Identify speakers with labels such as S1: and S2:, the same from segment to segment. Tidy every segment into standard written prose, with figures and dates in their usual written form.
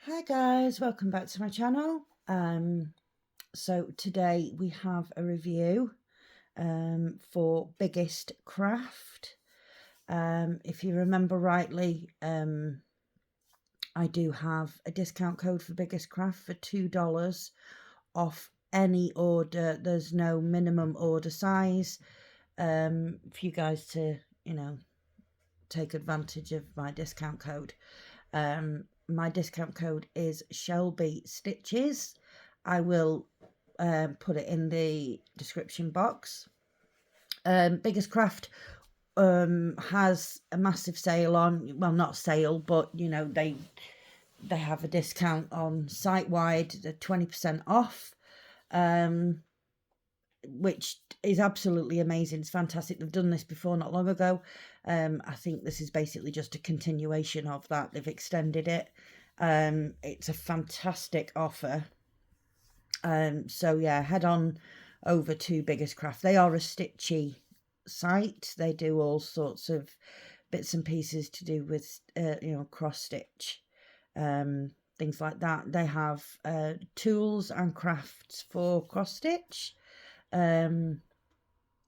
S1: Hi guys, welcome back to my channel. So today we have a review for Biggestcraft. If you remember rightly, I do have a discount code for Biggestcraft for $2 off any order. There's no minimum order size for you guys to, take advantage of my discount code. My discount code is Shelby Stitches. I will put it in the description box. Biggestcraft has a massive sale on, well, not sale, but they have a discount on site-wide, 20% off, which is absolutely amazing. It's fantastic. They've done this before not long ago. I think this is basically just a continuation of that. They've extended it. It's a fantastic offer. So yeah, head on over to Biggestcraft. They are a stitchy site. They do all sorts of bits and pieces to do with cross stitch, things like that. They have tools and crafts for cross stitch.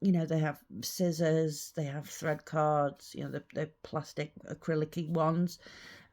S1: They have scissors, they have thread cards, the plastic acrylic ones.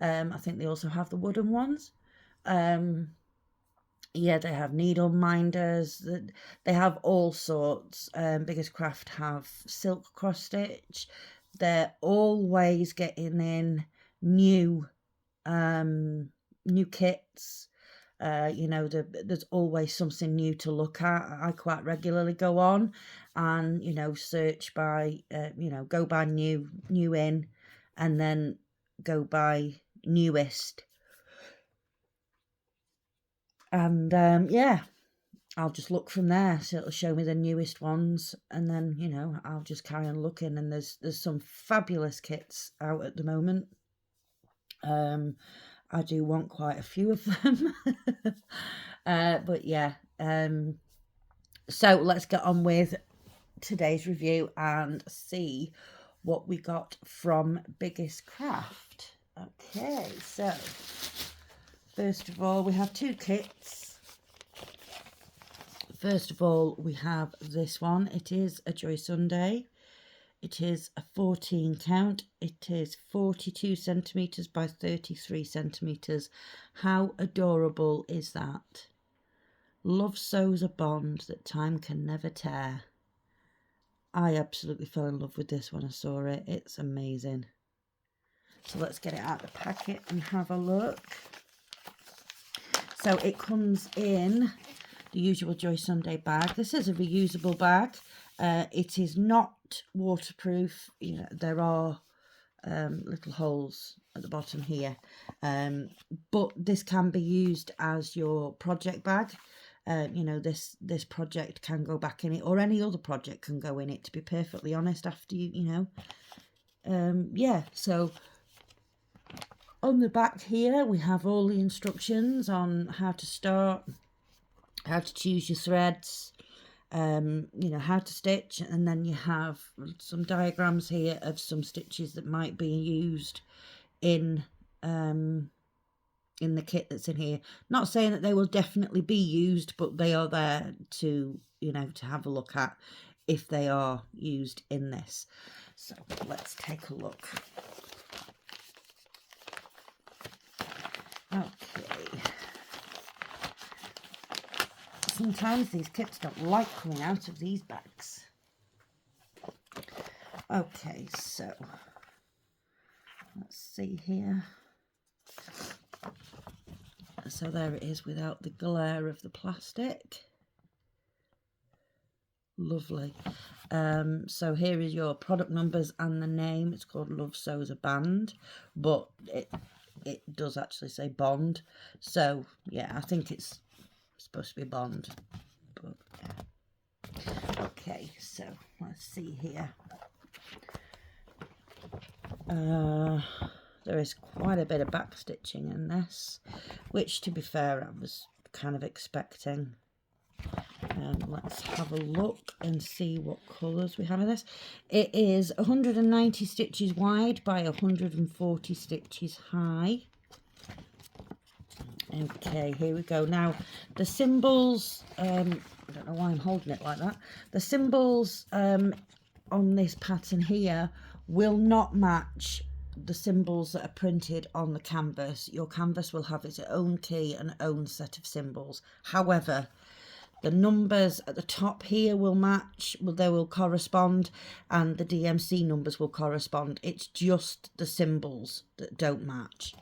S1: I think they also have the wooden ones. Yeah, they have needle minders. They have all sorts. Biggestcraft have silk cross stitch. They're always getting in new kits. There's always something new to look at. I quite regularly go on and search by go by new in, and then go by newest, and yeah, I'll just look from there. So it'll show me the newest ones, and then I'll just carry on looking. And there's some fabulous kits out at the moment. I do want quite a few of them. But yeah, so let's get on with today's review and see what we got from Biggestcraft. Okay, so first of all, we have two kits. First of all, we have this one. It is a Joy Sunday. It is a 14 count. It is 42 centimetres by 33 centimetres. How adorable is that? Love sews a bond that time can never tear. I absolutely fell in love with this when I saw it. It's amazing. So let's get it out of the packet and have a look. So it comes in the usual Joy Sunday bag. This is a reusable bag. It is not waterproof. There are little holes at the bottom here, but this can be used as your project bag. This project can go back in it, or any other project can go in it, to be perfectly honest, after yeah. So on the back here we have all the instructions on how to start, how to choose your threads, how to stitch, and then you have some diagrams here of some stitches that might be used in the kit that's in here. Not saying that they will definitely be used, but they are there to to have a look at if they are used in this. So let's take a look. Okay. Sometimes these kits don't like coming out of these bags. Okay, so let's see here. So there it is without the glare of the plastic. Lovely. So here is your product numbers and the name. It's called Love Sews a Band, but it does actually say Bond. So yeah, I think it's supposed to be Bond, but yeah. Okay, so let's see here. There is quite a bit of back stitching in this, which, to be fair, I was kind of expecting. Let's have a look and see what colours we have in this. It is 190 stitches wide by 140 stitches high. Okay, here we go. Now, the symbols, I don't know why I'm holding it like that. The symbols on this pattern here will not match the symbols that are printed on the canvas. Your canvas will have its own key and own set of symbols. However, the numbers at the top here will match, they will correspond, and the DMC numbers will correspond. It's just the symbols that don't match.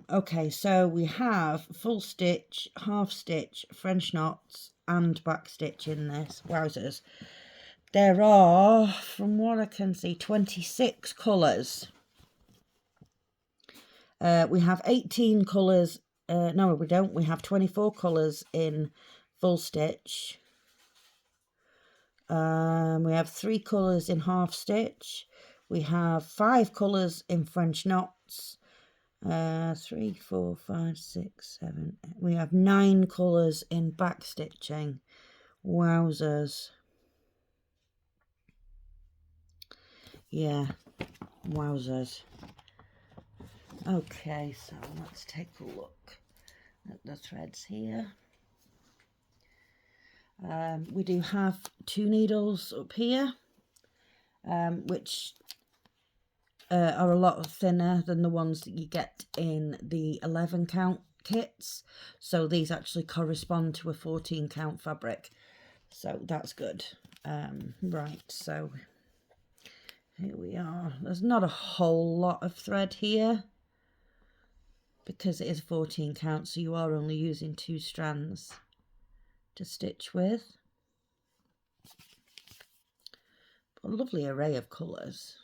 S1: Okay, so we have full stitch, half stitch, French knots and back stitch in this. Wowzers. There are, from what I can see, 26 colours. We have 18 colours. No, we don't. We have 24 colours in full stitch. We have 3 colours in half stitch. We have 5 colours in French knots. 3, 4, 5, 6, 7. We have 9 colours in back stitching. Wowzers. Yeah, wowzers. Okay, so let's take a look at the threads here. We do have 2 needles up here, which are a lot thinner than the ones that you get in the 11 count kits. So these actually correspond to a 14 count fabric. So that's good. Right, so here we are. There's not a whole lot of thread here because it is 14 count, so you are only using 2 strands to stitch with. A lovely array of colours.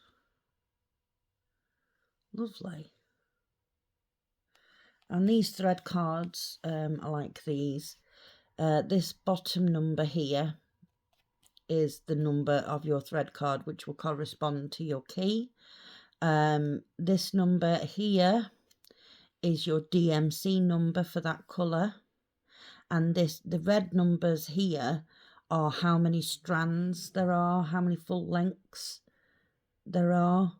S1: Lovely. And these thread cards are like these. This bottom number here is the number of your thread card, which will correspond to your key. This number here is your DMC number for that colour. And the red numbers here are how many strands there are, how many full lengths there are.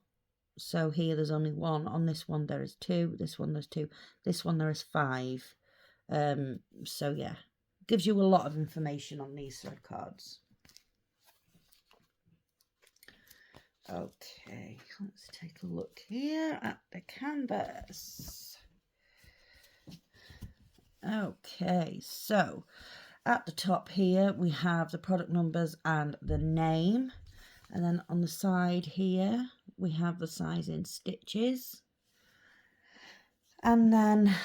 S1: So here there's only 1. On this one there is 2. This one there's 2. This one there is 5. So yeah, gives you a lot of information on these thread cards. Okay, let's take a look here at the canvas. Okay, so at the top here we have the product numbers and the name, and then on the side here we have the size in stitches, and then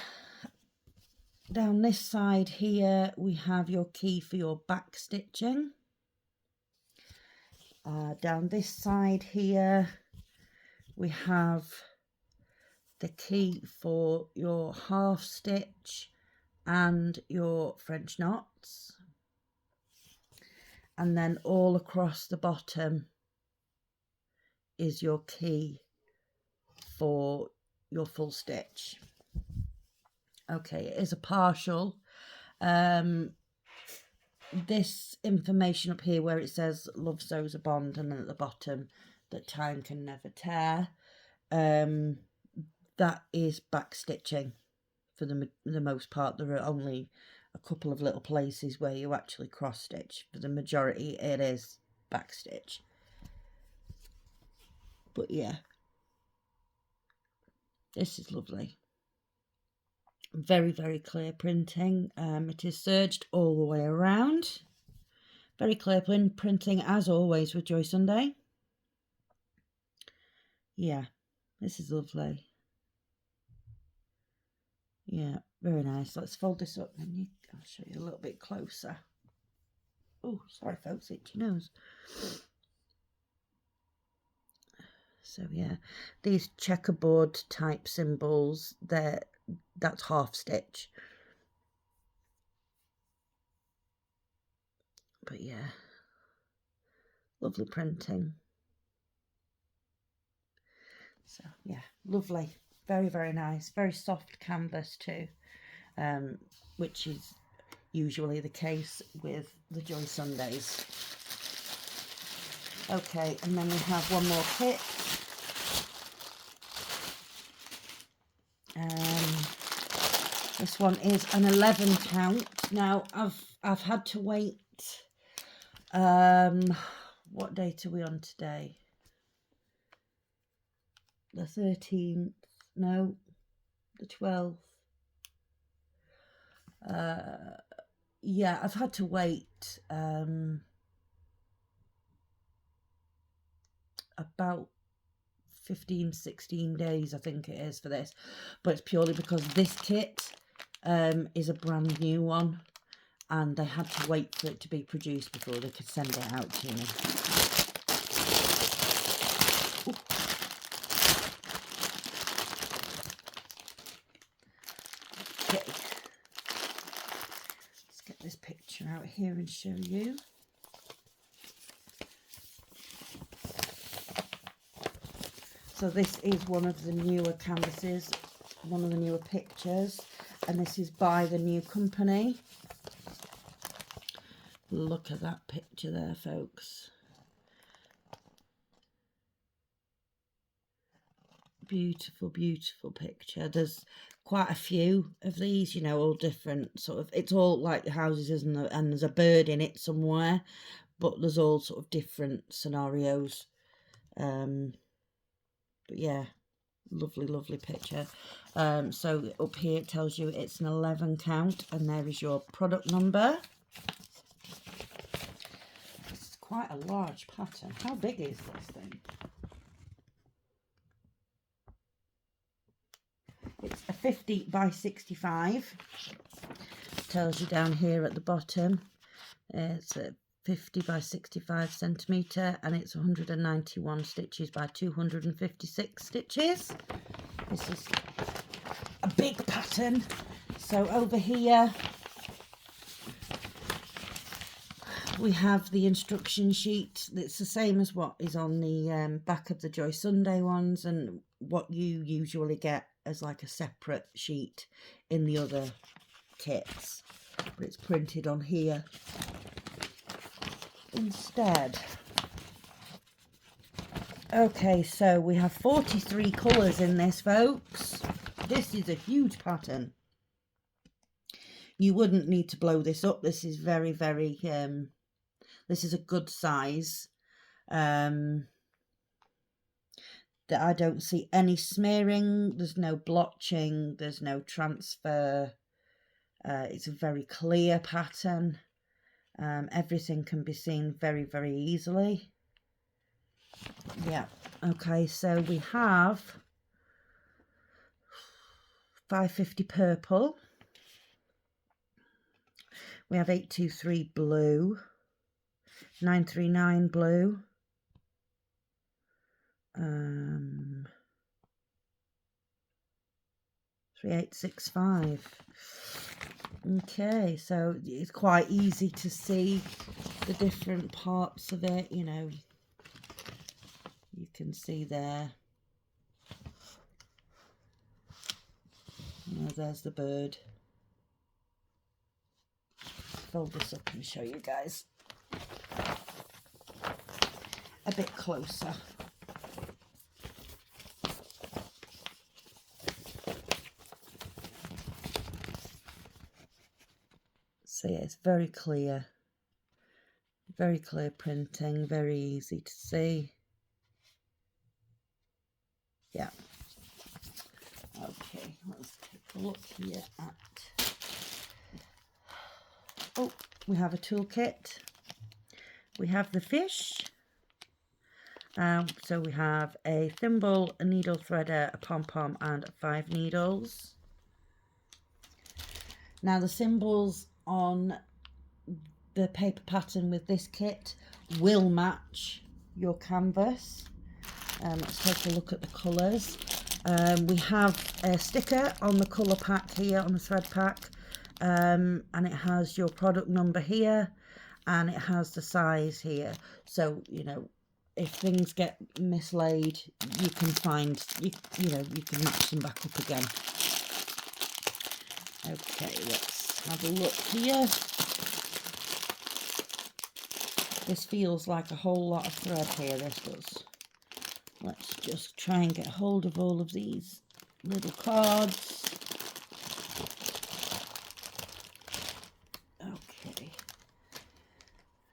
S1: down this side here we have your key for your back stitching. Down this side here we have the key for your half stitch and your French knots, and then all across the bottom is your key for your full stitch. Okay, it is a partial. This information up here where it says love sews a bond, and then at the bottom that time can never tear, that is back stitching. For the most part, there are only a couple of little places where you actually cross stitch. For the majority it is back stitch. But yeah, this is lovely. Very, very clear printing. It is serged all the way around. Very clear printing as always with Joy Sunday. Yeah, this is lovely. Yeah, very nice. Let's fold this up and I'll show you a little bit closer. Oh, sorry folks, itchy nose. So yeah, these checkerboard type symbols, that's half stitch. But yeah, lovely printing. So yeah, lovely. Very, very nice. Very soft canvas too, which is usually the case with the Joy Sundays. Okay, and then we have one more kit. This one is an 11 count. Now I've had to wait. What date are we on today? The 13th? No, the 12th. Yeah, I've had to wait about 15-16 days, I think it is, for this, but it's purely because this kit is a brand new one and they had to wait for it to be produced before they could send it out to me. Ooh. Okay, let's get this picture out here and show you. So this is one of the newer canvases, one of the newer pictures, and this is by the new company. Look at that picture there, folks. Beautiful, beautiful picture. There's quite a few of these, you know, all different sort of, it's all like the houses, isn't there? And there's a bird in it somewhere, but there's all sort of different scenarios. But yeah, lovely, lovely picture. So up here it tells you it's an 11 count, and there is your product number. It's quite a large pattern. How big is this thing? It's a 50 by 65. Tells you down here at the bottom. It's a 50 by 65 centimetre, and it's 191 stitches by 256 stitches. This is a big pattern. So over here we have the instruction sheet. It's the same as what is on the back of the Joy Sunday ones, and what you usually get as like a separate sheet in the other kits, but it's printed on here instead. Okay, so we have 43 colours in this, folks. This is a huge pattern. You wouldn't need to blow this up. This is very, very this is a good size. That I don't see any smearing, there's no blotching, there's no transfer. It's a very clear pattern. Everything can be seen very, very easily. Yeah, okay, so we have 550 purple, we have 823 blue, 939 blue, 3865. Okay, so it's quite easy to see the different parts of it, you know. You can see there. Oh, there's the bird. Fold this up and show you guys a bit closer. So yeah, it's very clear printing, very easy to see. Yeah. Okay, let's take a look here at, oh, we have a toolkit. We have the fish. So we have a thimble, a needle threader, a pom-pom, and 5 needles. Now the symbols on the paper pattern with this kit will match your canvas. Let's take a look at the colours. We have a sticker on the colour pack here, on the thread pack, and it has your product number here, and it has the size here. So, you know, if things get mislaid, you can find, you know, you can match them back up again. Okay, let's have a look here. This feels like a whole lot of thread here, this does. Let's just try and get hold of all of these little cards.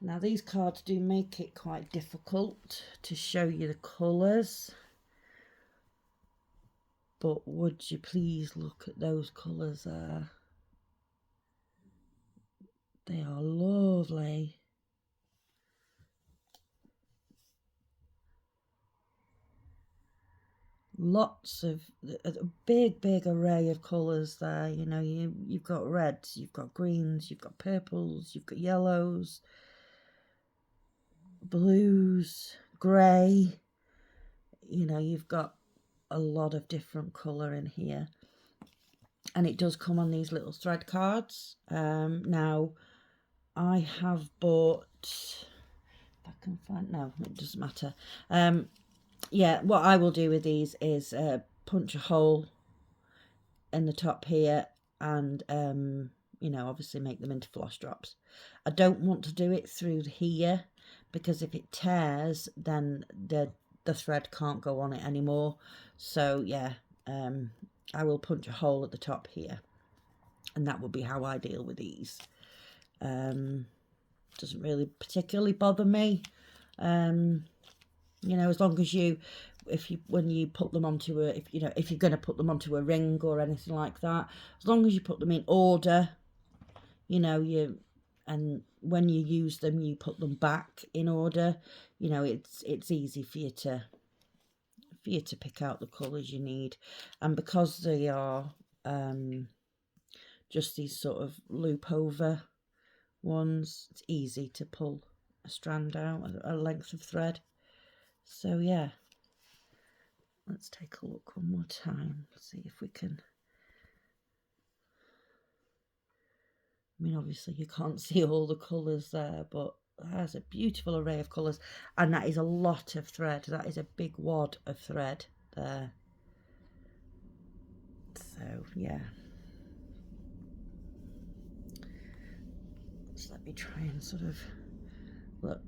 S1: Now these cards do make it quite difficult to show you the colours, but would you please look at those colours there? They are lovely. Lots of a big array of colours there. You know, you've got reds, you've got greens, you've got purples, you've got yellows, blues, grey. You know, you've got a lot of different colour in here, and it does come on these little thread cards. Now I have bought, if I can find, no, it doesn't matter. Yeah, what I will do with these is punch a hole in the top here and, you know, obviously make them into floss drops. I don't want to do it through here because if it tears, then the thread can't go on it anymore. So, yeah, I will punch a hole at the top here. And that will be how I deal with these. Doesn't really particularly bother me. You know, as long as when you put them onto if you're going to put them onto a ring or anything like that, as long as you put them in order, you know, and when you use them, you put them back in order, you know, it's easy for you to pick out the colours you need. And because they are just these sort of loop over ones, it's easy to pull a strand out, a length of thread. So yeah, let's take a look one more time, see if we can. I mean, obviously you can't see all the colours there, but there's a beautiful array of colours, and that is a lot of thread. That is a big wad of thread there. So yeah, so let me try and sort of look.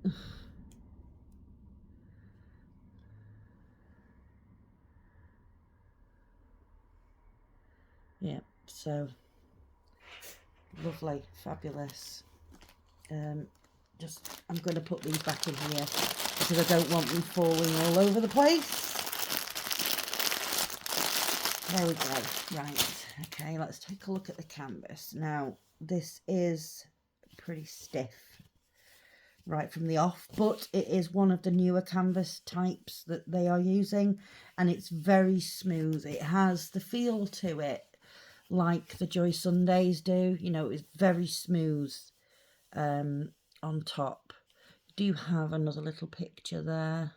S1: Yeah, so lovely, fabulous. I'm going to put these back in here because I don't want them falling all over the place. There we go. Right, okay, let's take a look at the canvas. Now, this is pretty stiff right from the off, but it is one of the newer canvas types that they are using, and it's very smooth. It has the feel to it like the Joy Sundays do. You know, it's very smooth on top. You do have another little picture there.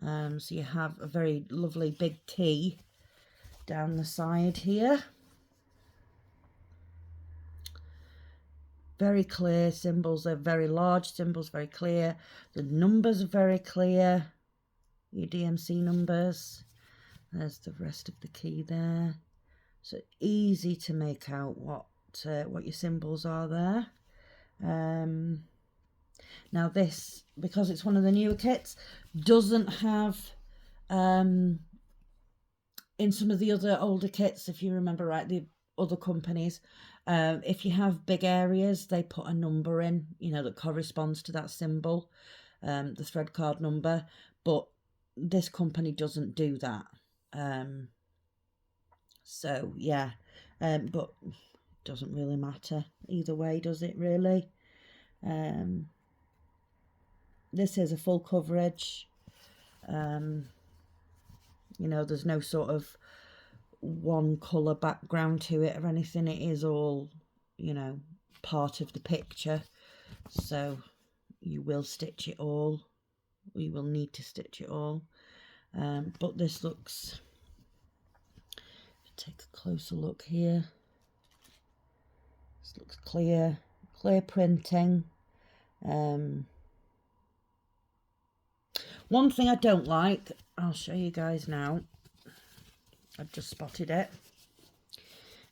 S1: So you have a very lovely big T down the side here. Very clear symbols. They're very large symbols, very clear. The numbers are very clear. Your DMC numbers. There's the rest of the key there. So easy to make out what your symbols are there. Now this, because it's one of the newer kits, doesn't have in some of the other older kits, if you remember right, the other companies, if you have big areas, they put a number in, you know, that corresponds to that symbol, the thread card number, but this company doesn't do that. So yeah, but it doesn't really matter either way, does it really? This is a full coverage. You know, there's no sort of one colour background to it or anything. It is all, you know, part of the picture. So you will stitch it all. You will need to stitch it all. But this looks, take a closer look here. This looks clear printing. One thing I don't like, I'll show you guys now. I've just spotted it.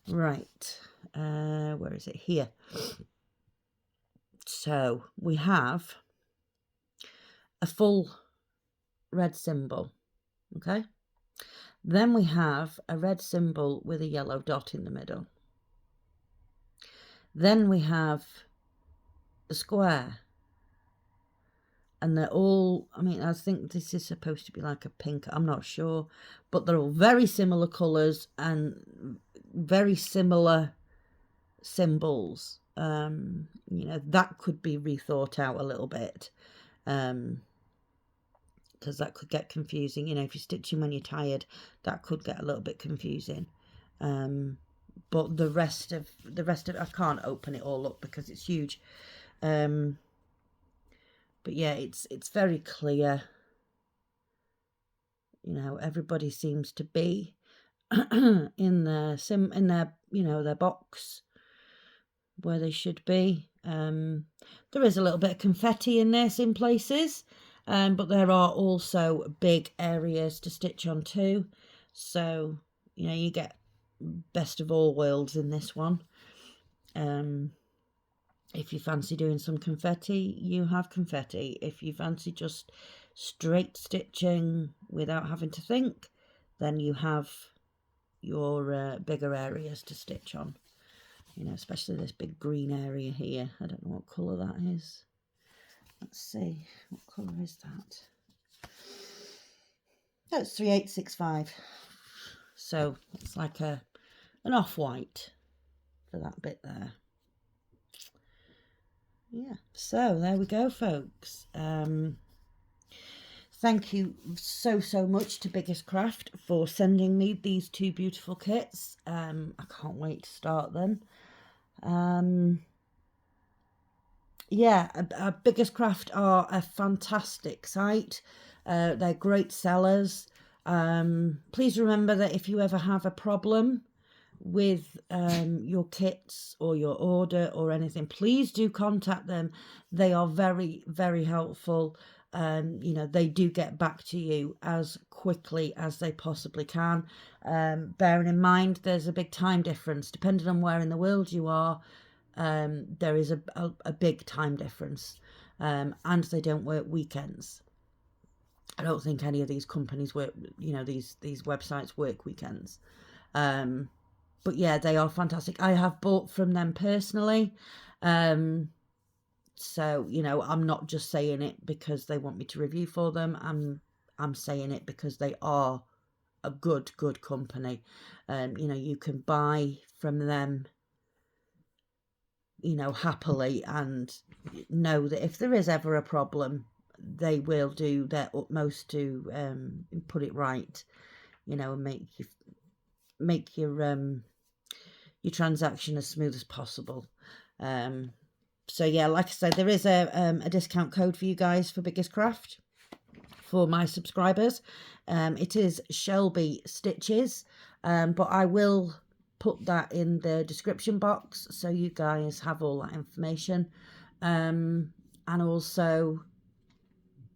S1: Right, where is it? Here. So we have a full red symbol, okay? Then we have a red symbol with a yellow dot in the middle. Then we have a square. And they're all, I mean, I think this is supposed to be like a pink, I'm not sure. But they're all very similar colours and very similar symbols. You know, that could be rethought out a little bit. Because that could get confusing. You know, if you're stitching when you're tired, that could get a little bit confusing. But the rest of I can't open it all up because it's huge. But yeah, it's very clear. You know, everybody seems to be in their you know, their box where they should be. There is a little bit of confetti in this in places, but there are also big areas to stitch on too. So, you know, you get best of all worlds in this one. If you fancy doing some confetti, you have confetti. If you fancy just straight stitching without having to think, then you have your bigger areas to stitch on. You know, especially this big green area here. I don't know what colour that is. Let's see, what colour is that? That's 3865. So it's like an off-white for that bit there. Yeah, so there we go, folks. Thank you so much to Biggestcraft for sending me these two beautiful kits. I can't wait to start them. Yeah, Biggestcraft are a fantastic site. They're great sellers. Please remember that if you ever have a problem with your kits or your order or anything, please do contact them. They are very helpful. You know, they do get back to you as quickly as they possibly can. Bearing in mind there's a big time difference depending on where in the world you are. There is a big time difference, and they don't work weekends. I don't think any of these companies work, you know, these websites work weekends. But yeah, they are fantastic. I have bought from them personally. So, you know, I'm not just saying it because they want me to review for them. I'm saying it because they are a good company. You know, you can buy from them, you know, happily, and know that if there is ever a problem, they will do their utmost to put it right, you know, and make your transaction as smooth as possible. So yeah, like I said, there is a discount code for you guys for Biggestcraft for my subscribers. It is Shelby Stitches, but I will put that in the description box so you guys have all that information. And also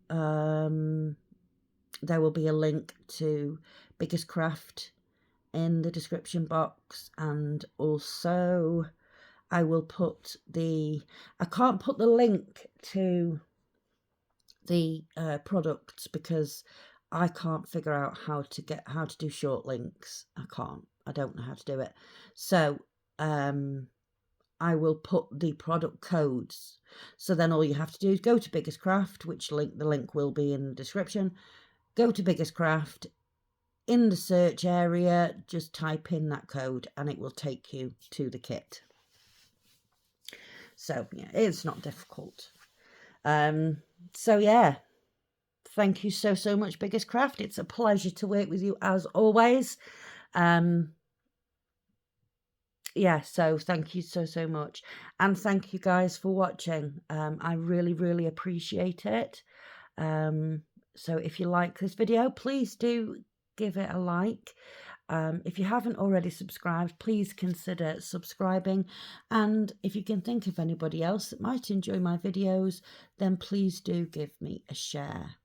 S1: there will be a link to Biggestcraft in the description box, and also I will put I can't put the link to the products because I can't figure out how to do short links. I don't know how to do it. So I will put the product codes. So then all you have to do is go to Biggestcraft, which the link will be in the description. Go to Biggestcraft. In the search area, just type in that code and it will take you to the kit. So yeah, it's not difficult. So yeah, thank you so much, Biggestcraft. It's a pleasure to work with you as always. Yeah, so thank you so much, and thank you guys for watching. I really appreciate it. So if you like this video, please do give it a like. If you haven't already subscribed, please consider subscribing, and if you can think of anybody else that might enjoy my videos, then please do give me a share.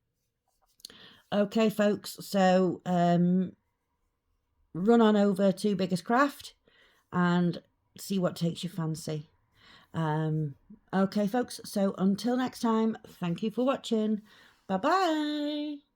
S1: Okay folks, so run on over to Biggestcraft and see what takes your fancy. Okay folks, so until next time, thank you for watching. Bye bye.